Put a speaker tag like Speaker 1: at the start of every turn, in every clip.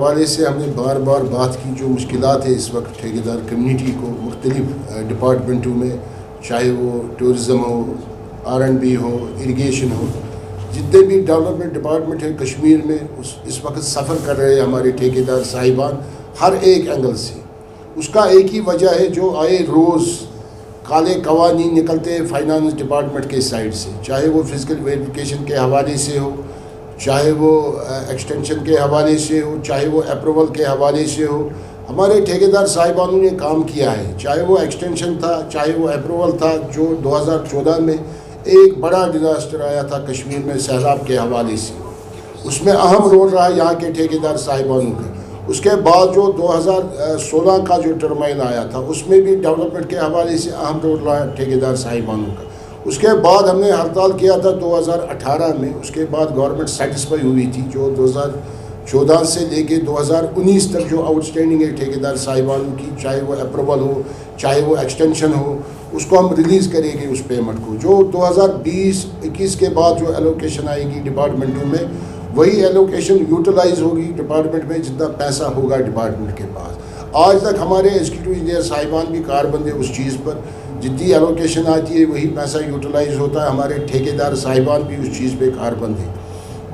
Speaker 1: حوالے سے ہم نے بار بار بات کی جو مشکلات ہے اس وقت ٹھیکیدار کمیونٹی کو مختلف ڈپارٹمنٹوں میں، چاہے وہ ٹورزم ہو، R&B ہو، اریگیشن ہو، جتنے بھی ڈیولپمنٹ ڈپارٹمنٹ ہیں کشمیر میں اس وقت سفر کر رہے ہیں ہمارے ٹھیکیدار صاحبان ہر ایک اینگل سے۔ اس کا ایک ہی وجہ ہے جو آئے روز کالے قوانین نکلتے ہیں فائنانس ڈپارٹمنٹ کے سائڈ سے، چاہے وہ فزیکل ویریفیکیشن کے حوالے سے ہو، چاہے وہ ایکسٹینشن کے حوالے سے ہو، چاہے وہ اپروول کے حوالے سے ہو۔ ہمارے ٹھیکیدار صاحبانوں نے کام کیا ہے، چاہے وہ ایکسٹینشن تھا، چاہے وہ اپروول تھا، جو 2014 میں ایک بڑا ڈیزاسٹر آیا تھا کشمیر میں سیلاب کے حوالے سے، اس میں اہم رول رہا یہاں کے ٹھیکیدار صاحبانوں کا۔ اس کے بعد جو 2016 کا جو ٹرمائن آیا تھا اس میں بھی ڈیولپمنٹ کے حوالے سے اہم رول رہا ٹھیکیدار صاحبانوں کا۔ اس کے بعد ہم نے ہڑتال کیا تھا 2018 میں، اس کے بعد گورنمنٹ سیٹسفائی ہوئی تھی، جو 2014 سے لے کے 2019 تک جو آؤٹ اسٹینڈنگ ہے ٹھیکیدار صاحبانوں کی، چاہے وہ اپروول ہو، چاہے وہ ایکسٹینشن ہو، اس کو ہم ریلیز کریں گے اس پیمنٹ کو۔ جو 2020-21 کے بعد جو ایلوکیشن آئے گی ڈپارٹمنٹوں میں، وہی ایلوکیشن یوٹیلائز ہوگی ڈپارٹمنٹ میں جتنا پیسہ ہوگا ڈپارٹمنٹ کے پاس۔ آج تک ہمارے ایگزیکٹو انجینئر صاحبان بھی کاربند ہیں اس چیز پر، جتنی ایلوکیشن آتی ہے وہی پیسہ یوٹیلائز ہوتا ہے، ہمارے ٹھیکیدار صاحبان بھی اس چیز پہ کاربند ہیں۔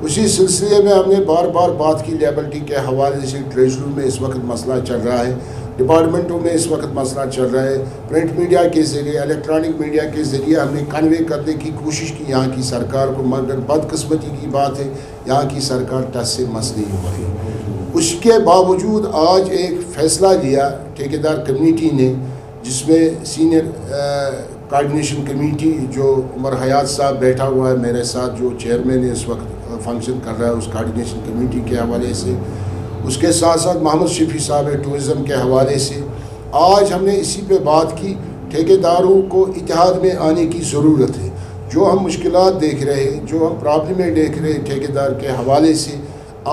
Speaker 1: اسی سلسلے میں ہم نے بار بار بات کی لیبلٹی کے حوالے سے، ٹریجری میں اس وقت مسئلہ چل رہا ہے، ڈپارٹمنٹوں میں اس وقت مسئلہ چل رہا ہے، پرنٹ میڈیا کے ذریعے، الیکٹرانک میڈیا کے ذریعے ہم نے کنوے کرنے کی کوشش کی یہاں کی سرکار کو، مگر بدقسمتی کی بات ہے یہاں کی سرکار ٹس سے مس نہیں ہو رہی۔ اس کے باوجود آج ایک فیصلہ لیا ٹھیکیدار کمیونٹی نے، جس میں سینئر کوآرڈینیشن کمیٹی جو عمر حیات صاحب بیٹھا ہوا ہے میرے ساتھ، جو چیئرمین ہے اس وقت فنکشن کر رہا ہے اس کوآرڈینیشن کمیٹی کے حوالے سے، اس کے ساتھ ساتھ محمد شفیع صاحب ہے ٹورزم کے حوالے سے۔ آج ہم نے اسی پہ بات کی، ٹھیکیداروں کو اتحاد میں آنے کی ضرورت ہے۔ جو ہم مشکلات دیکھ رہے ہیں، جو ہم پرابلمیں دیکھ رہے ہیں ٹھیکیدار کے حوالے سے،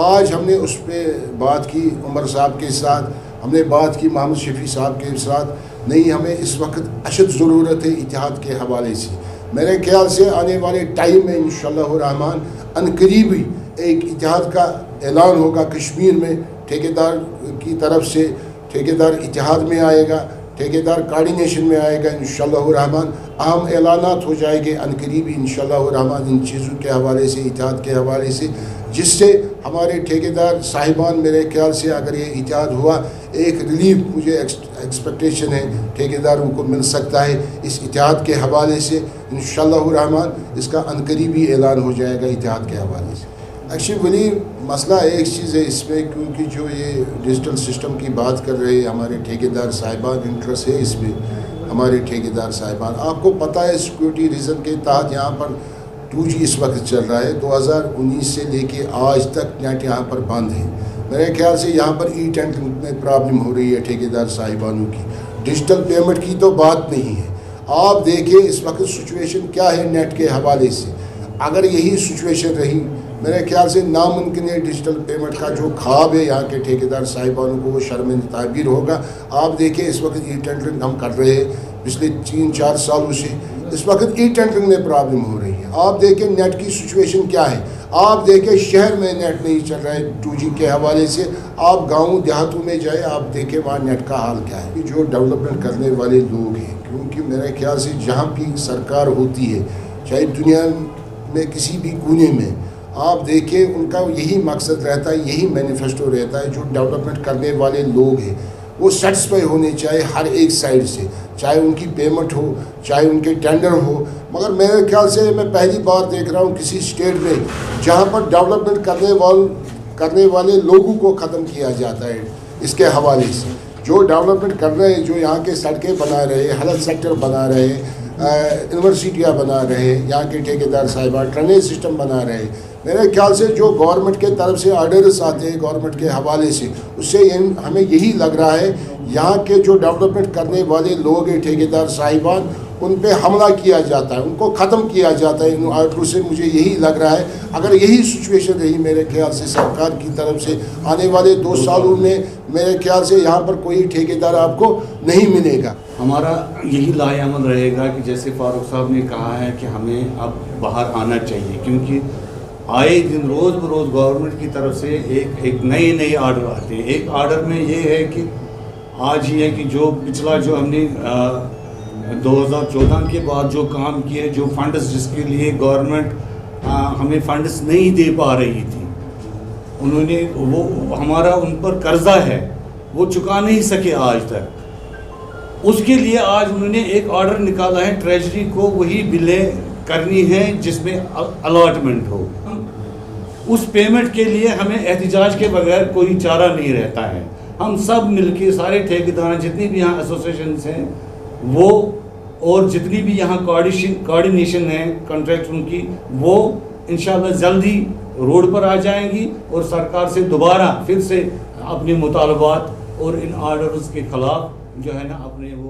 Speaker 1: آج ہم نے اس پہ بات کی عمر صاحب کے ساتھ، ہم نے بات کی محمد شفیع صاحب کے ساتھ۔ نہیں، ہمیں اس وقت اشد ضرورت ہے اتحاد کے حوالے سے۔ میرے خیال سے آنے والے ٹائم میں انشاءاللہ الرحمن عنقریبی ایک اتحاد کا اعلان ہوگا کشمیر میں، ٹھیکیدار کی طرف سے ٹھیکیدار اتحاد میں آئے گا، ٹھیکیدار کوآرڈینیشن میں آئے گا انشاءاللہ الرحمن۔ اہم اعلانات ہو جائے گے عنقریبی انشاءاللہ الرحمن ان چیزوں کے حوالے سے، اتحاد کے حوالے سے، جس سے ہمارے ٹھیکیدار صاحبان، میرے خیال سے اگر یہ اتحاد ہوا، ایک ریلیف مجھے ایکسپیکٹیشن ہے ٹھیکیداروں کو مل سکتا ہے اس اتحاد کے حوالے سے انشاءاللہ الرحمن۔ اس کا عنقریبی اعلان ہو جائے گا اتحاد کے حوالے سے۔ ایکچولی ولی مسئلہ ایک چیز ہے اس میں، کیونکہ جو یہ ڈیجیٹل سسٹم کی بات کر رہے ہیں ہمارے ٹھیکیدار صاحبان، انٹرسٹ ہے اس میں ہمارے ٹھیکیدار صاحبان۔ آپ کو پتہ ہے سیکورٹی ریزن کے تحت یہاں پر 2G اس وقت چل رہا ہے، 2019 سے لے کے آج تک نیٹ یہاں پر بند ہے۔ میرے خیال سے یہاں پر ٹینٹنگ میں پرابلم ہو رہی ہے ٹھیکیدار صاحبانوں کی، ڈیجیٹل پیمنٹ کی تو بات نہیں ہے۔ آپ دیکھیں اس وقت سچویشن کیا ہے نیٹ کے حوالے سے، اگر یہی سچویشن رہی میرے خیال سے ناممکن ہے ڈیجیٹل پیمنٹ کا جو خواب ہے یہاں کے ٹھیکیدار صاحبانوں کو وہ شرمندہ تعبیر ہوگا۔ آپ دیکھیں اس وقت ٹینڈرنگ ہم کر رہے ہیں پچھلے 3-4 سالوں سے، اس وقت ٹینڈرنگ میں پرابلم ہو رہی ہے۔ آپ دیکھیں نیٹ کی سچویشن کیا ہے، آپ دیکھیں شہر میں نیٹ نہیں چل رہا ہے 2G کے حوالے سے، آپ گاؤں دیہاتوں میں جائیں آپ دیکھیں وہاں نیٹ کا حال کیا ہے۔ جو ڈیولپمنٹ کرنے والے لوگ ہیں، کیونکہ میرے خیال سے جہاں بھی سرکار ہوتی ہے، چاہے دنیا میں کسی بھی کونے میں، آپ دیکھیں ان کا یہی مقصد رہتا ہے، یہی مینیفیسٹو رہتا ہے، جو ڈیولپمنٹ کرنے والے لوگ ہیں وہ سیٹسفائی ہونے چاہیے ہر ایک سائڈ سے، چاہے ان کی پیمنٹ ہو، چاہے ان کے ٹینڈر ہو۔ مگر میرے خیال سے میں پہلی بار دیکھ رہا ہوں کسی اسٹیٹ میں جہاں پر ڈیولپمنٹ کرنے والے لوگوں کو ختم کیا جاتا ہے اس کے حوالے سے۔ جو ڈیولپمنٹ کر رہے ہیں، جو یہاں کے سڑکیں بنا رہے ہیں، ہیلتھ سیکٹر بنا رہے ہیں، یونیورسٹیاں بنا رہے ہیں، یہاں کے ٹھیکیدار صاحبان ڈرینیج سسٹم بنا رہے ہیں، میرے خیال سے جو گورنمنٹ کے طرف سے آرڈرز آتے ہیں گورنمنٹ کے حوالے سے، اس سے ہمیں یہی لگ رہا ہے یہاں کے جو ڈیولپمنٹ کرنے والے لوگ ہیں ٹھیکیدار صاحبان، ان پہ حملہ کیا جاتا ہے، ان کو ختم کیا جاتا ہے ان آرڈروں سے۔ مجھے یہی لگ رہا ہے اگر یہی سچویشن رہی میرے خیال سے سرکار کی طرف سے آنے والے 2 سالوں میں، میرے خیال سے یہاں پر کوئی ٹھیکیدار آپ کو نہیں ملے گا۔
Speaker 2: ہمارا یہی لائے عمل رہے گا کہ جیسے فاروق صاحب نے کہا ہے کہ ہمیں اب باہر آنا چاہیے، کیونکہ آئے دن روز بروز گورنمنٹ کی طرف سے ایک نئے آرڈر آتے ہیں. ایک آرڈر میں یہ ہے کہ آج یہ ہے کہ جو پچھلا جو ہم نے 2014 کے بعد جو کام کیے, جو فنڈز جس کے لیے گورنمنٹ ہمیں فنڈز نہیں دے پا رہی تھی, انہوں نے وہ ہمارا ان پر قرضہ ہے وہ چکا نہیں سکے آج تک. اس کے لیے آج انہوں نے ایک آرڈر نکالا ہے ٹریجری کو وہی بلیں کرنی ہے جس میں الاٹمنٹ ہو. اس پیمنٹ کے لیے ہمیں احتجاج کے بغیر کوئی چارہ نہیں رہتا ہے. ہم سب مل کے سارے ٹھیکیدار جتنی بھی یہاں ایسوسیشنز ہیں وہ اور جتنی بھی یہاں کوارڈینیشن ہے کنٹریکٹروں کی, وہ انشاءاللہ جلدی روڈ پر آ جائیں گی اور سرکار سے دوبارہ پھر سے اپنے مطالبات اور ان آرڈرز کے خلاف جو ہے نا اپنے وہ